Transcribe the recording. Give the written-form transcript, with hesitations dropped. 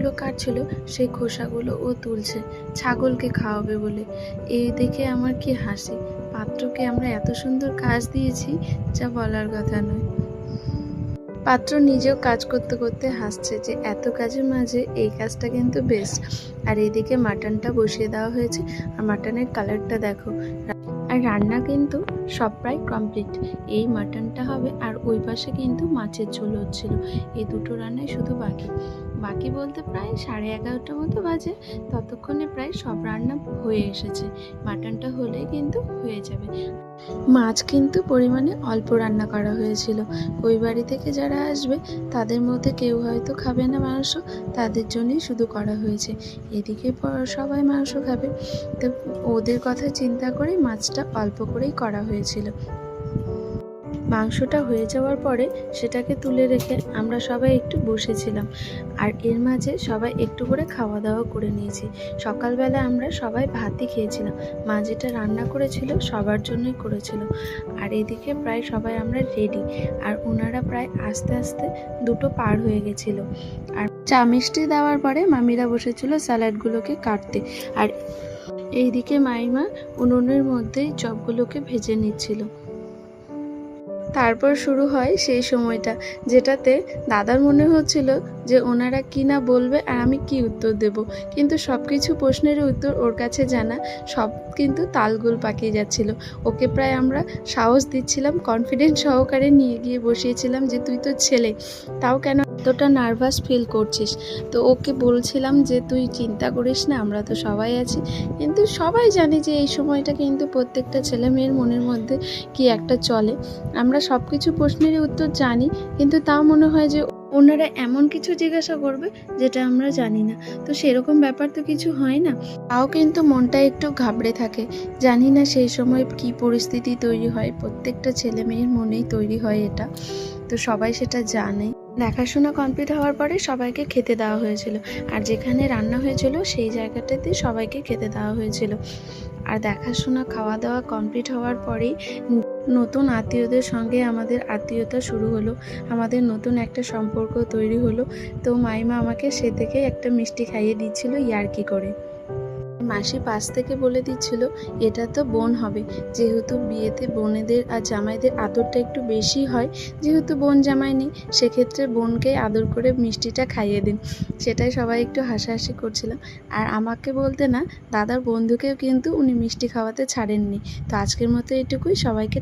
যেগুলো কাটছিল সেই খোসাগুলো ও তুলছে ছাগলকে খাওয়াবে বলে। এই দেখে আমার কি হাসি, পাত্রকে আমরা এত সুন্দর কাজ দিয়েছি যা বলার কথা নয়। পাত্র নিজেও কাজ করতে করতে হাসছে যে এত কাজের মাঝে এই কাজটা কিন্তু বেস্ট। আর এইদিকে মাটনটা বসিয়ে দেওয়া হয়েছে, আর মাটনের কালারটা দেখো। আর রান্না কিন্তু সব প্রায় কমপ্লিট। এই মাটনটা হবে আর ওই পাশে কিন্তু মাছের ঝোল হচ্ছিল। এই দুটো রান্নাই শুধু বাকি বাকি বলতে প্রায় 11:30 মতো বাজে। ততক্ষণে প্রায় সব রান্না হয়ে এসেছে, মাটনটা হলে কিন্তু হয়ে যাবে। মাছ কিন্তু পরিমাণে অল্প রান্না করা হয়েছিল। ওই বাড়ি থেকে যারা আসবে তাদের মধ্যে কেউ হয়তো খাবে না মাংস, তাদের জন্যই শুধু করা হয়েছে। এদিকে সবাই মাংস খাবে, তো ওদের কথা চিন্তা করে মাছটা অল্প করেই করা হয়েছিল। মাংসটা হয়ে যাওয়ার পরে সেটাকে তুলে রেখে আমরা সবাই একটু বসেছিলাম, আর এর মাঝে সবাই একটু করে খাওয়া দাওয়া করে নিয়েছি। সকালবেলা আমরা সবাই ভাতই খেয়েছিলাম, মা যেটা রান্না করেছিল সবার জন্যই করেছিল। আর এদিকে প্রায় সবাই আমরা রেডি, আর ওনারা প্রায় আস্তে আস্তে 2টো পার হয়ে গেছিল। আর চা মিষ্টি দেওয়ার পরে মামিরা বসেছিল স্যালাডগুলোকে কাটতে, আর এইদিকে মাইমা উনুনের মধ্যেই চপগুলোকে ভেজে নিচ্ছিল। তারপর শুরু হয় সেই সময়টা যেটাতে দাদার মনে হচ্ছিল যে ওনারা কি না বলবে আর আমি কি উত্তর দেব, কিন্তু সব কিছু প্রশ্নের উত্তর ওর কাছে জানা, সব কিন্তু তালগোল পাকিয়ে যাচ্ছিল। ওকে প্রায় আমরা সাহস দিচ্ছিলাম, কনফিডেন্স সহকারে নিয়ে গিয়ে বসিয়েছিলাম যে তুই তো ছেলে, তাও কেন এতটা নার্ভাস ফিল করছিস। তো ওকে বলছিলাম যে তুই চিন্তা করিস না, আমরা তো সবাই আছি। কিন্তু সবাই জানে যে এই সময়টা কিন্তু প্রত্যেকটা ছেলে মেয়ের মনের মধ্যে কি একটা চলে। আমরা সব কিছু প্রশ্নেরই উত্তর জানি, কিন্তু তাও মনে হয় যে ওনারা এমন কিছু জিজ্ঞাসা করবে যেটা আমরা জানি না। তো সেরকম ব্যাপার তো কিছু হয় না, তাও কিন্তু মনটা একটু ঘাবড়ে থাকে। জানি না সেই সময় কি পরিস্থিতি তৈরি হয়, প্রত্যেকটা ছেলে মেয়ের মনেই তৈরি হয় এটা, তো সবাই সেটা জানে। দেখাশোনা কমপ্লিট হওয়ার পরে সবাইকে খেতে দেওয়া হয়েছিল, আর যেখানে রান্না হয়েছিল সেই জায়গাটাতে সবাইকে খেতে দেওয়া হয়েছিল। আর দেখাশোনা খাওয়া দাওয়া কমপ্লিট হওয়ার পরেই নতুন আত্মীয়দের সঙ্গে আমাদের আত্মীয়তা শুরু হলো, আমাদের নতুন একটা সম্পর্ক তৈরি হলো। তো মাইমা আমাকে সে থেকে একটা মিষ্টি খাইয়ে দিচ্ছিল ইয়ার্কি করে। মাসি পাশ থেকে বলে দিচ্ছিল এটা তো বোন হবে, যেহেতু বিয়েতে বোনেদের আর জামাইদের আদরটা একটু বেশি হয়, যেহেতু বোন জামাই নেই সেক্ষেত্রে বোনকে আদর করে মিষ্টিটা খাইয়ে দিন। সেটাই সবাই একটু হাসাহাসি করছিলাম। আর আমাকে বলতে না, দাদার বন্ধুকেও কিন্তু উনি মিষ্টি খাওয়াতে ছাড়েননি। তো আজকের মতো এটুকুই, সবাইকে